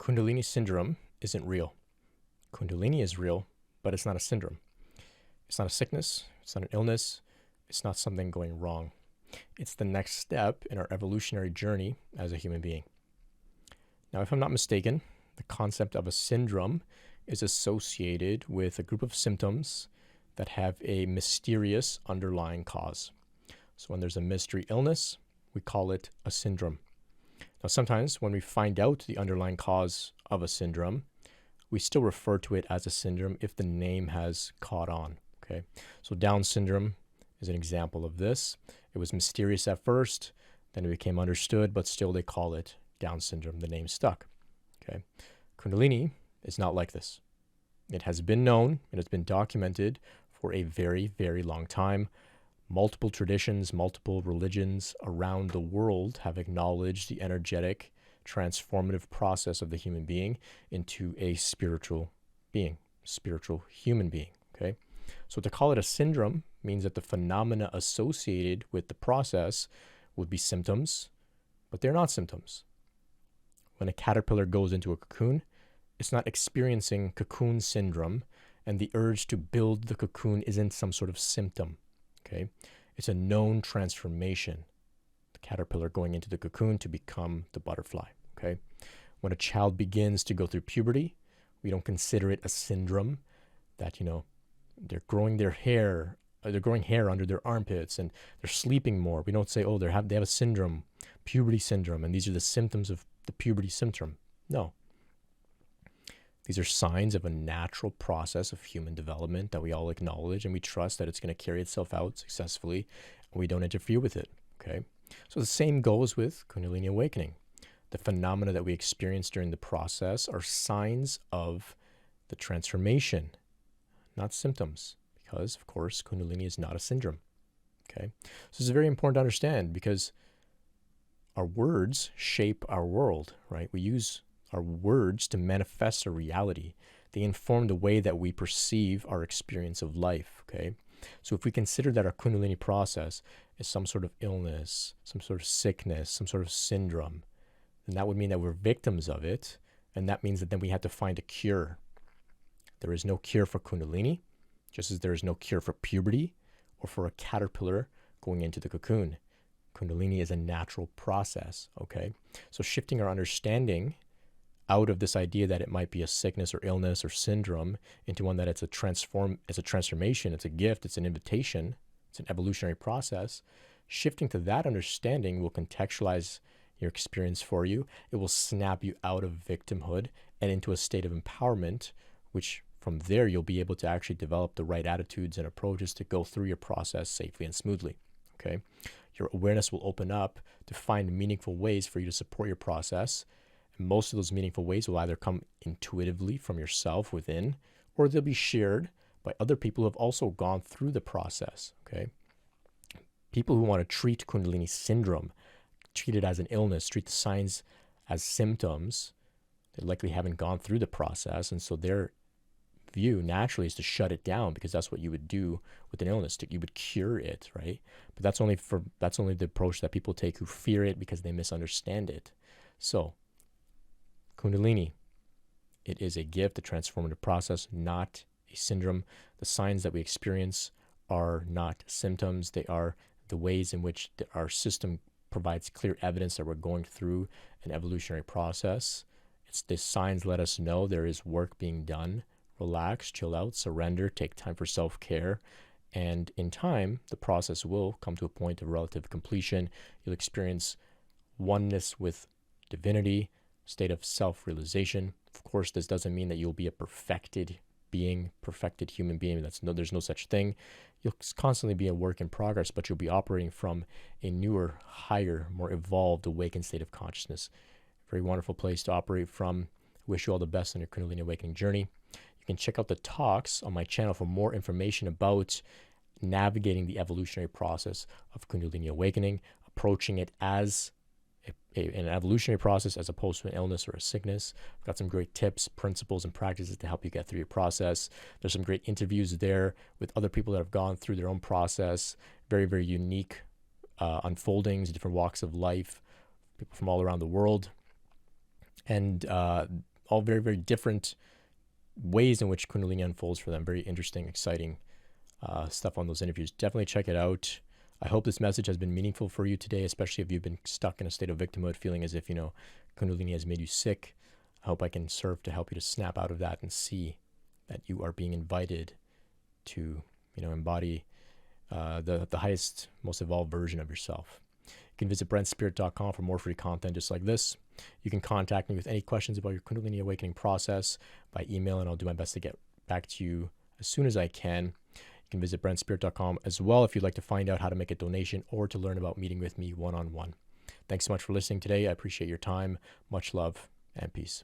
Kundalini syndrome isn't real. Kundalini is real, but it's not a syndrome. It's not a sickness. It's not an illness. It's not something going wrong. It's the next step in our evolutionary journey as a human being. Now, if I'm not mistaken, the concept of a syndrome is associated with a group of symptoms that have a mysterious underlying cause. So when there's a mystery illness, we call it a syndrome. Now, sometimes when we find out the underlying cause of a syndrome, we still refer to it as a syndrome if the name has caught on. Okay, so Down syndrome is an example of this. It was mysterious at first, then it became understood, but still they call it Down syndrome. The name stuck. Okay, Kundalini is not like this. It has been known, it has been documented for a very, very long time. Multiple traditions, multiple religions around the world have acknowledged the energetic, transformative process of the human being into a spiritual being, spiritual human being. Okay, so to call it a syndrome means that the phenomena associated with the process would be symptoms, but they're not symptoms. When a caterpillar goes into a cocoon, it's not experiencing cocoon syndrome, and the urge to build the cocoon isn't some sort of symptom. Okay, it's a known transformation. The caterpillar going into the cocoon to become the butterfly. Okay, when a child begins to go through puberty, we don't consider it a syndrome that, they're growing their hair, they're growing hair under their armpits and they're sleeping more. We don't say, oh, they have a syndrome, puberty syndrome, and these are the symptoms of the puberty syndrome. No. These are signs of a natural process of human development that we all acknowledge, and we trust that it's going to carry itself out successfully, and we don't interfere with it. Okay, so the same goes with Kundalini awakening. The phenomena that we experience during the process are signs of the transformation, not symptoms, because, of course, Kundalini is not a syndrome. Okay, so it's very important to understand because our words shape our world, right? We use our words to manifest a reality. They inform the way that we perceive our experience of life, okay? So if we consider that our Kundalini process is some sort of illness, some sort of sickness, some sort of syndrome, then that would mean that we're victims of it, and that means that then we have to find a cure. There is no cure for Kundalini, just as there is no cure for puberty or for a caterpillar going into the cocoon. Kundalini is a natural process, okay? So shifting our understanding out of this idea that it might be a sickness or illness or syndrome into one that it's a transformation, it's a gift, it's an invitation, it's an evolutionary process. Shifting to that understanding will contextualize your experience for you. It will snap you out of victimhood and into a state of empowerment, which from there you'll be able to actually develop the right attitudes and approaches to go through your process safely and smoothly. Okay, your awareness will open up to find meaningful ways for you to support your process. And most of those meaningful ways will either come intuitively from yourself within, or they'll be shared by other people who have also gone through the process. Okay, people who want to treat Kundalini syndrome, treat it as an illness, treat the signs as symptoms, they likely haven't gone through the process, and so their view naturally is to shut it down because that's what you would do with an illness. You would cure it, right? But that's only the approach that people take who fear it because they misunderstand it. So Kundalini, it is a gift, a transformative process, not a syndrome. The signs that we experience are not symptoms. They are the ways in which our system provides clear evidence that we're going through an evolutionary process. The signs let us know there is work being done. Relax, chill out, surrender, take time for self-care. And in time, the process will come to a point of relative completion. You'll experience oneness with divinity, state of self-realization. Of course, this doesn't mean that you'll be a perfected being, perfected human being. There's no such thing. You'll constantly be a work in progress, but you'll be operating from a newer, higher, more evolved, awakened state of consciousness. Very wonderful place to operate from. Wish you all the best on your Kundalini awakening journey. You can check out the talks on my channel for more information about navigating the evolutionary process of Kundalini awakening, approaching it as an evolutionary process as opposed to an illness or a sickness. I've got some great tips, principles, and practices to help you get through your process. There's some great interviews there with other people that have gone through their own process. Very, very unique unfoldings, different walks of life, people from all around the world. And all very, very different ways in which Kundalini unfolds for them. Very interesting, exciting stuff on those interviews. Definitely check it out. I hope this message has been meaningful for you today, especially if you've been stuck in a state of victimhood, feeling as if, Kundalini has made you sick. I hope I can serve to help you to snap out of that and see that you are being invited to, embody the highest, most evolved version of yourself. You can visit brentspirit.com for more free content just like this. You can contact me with any questions about your Kundalini awakening process by email, and I'll do my best to get back to you as soon as I can. You can visit brentspirit.com as well if you'd like to find out how to make a donation or to learn about meeting with me one-on-one. Thanks so much for listening today. I appreciate your time. Much love and peace.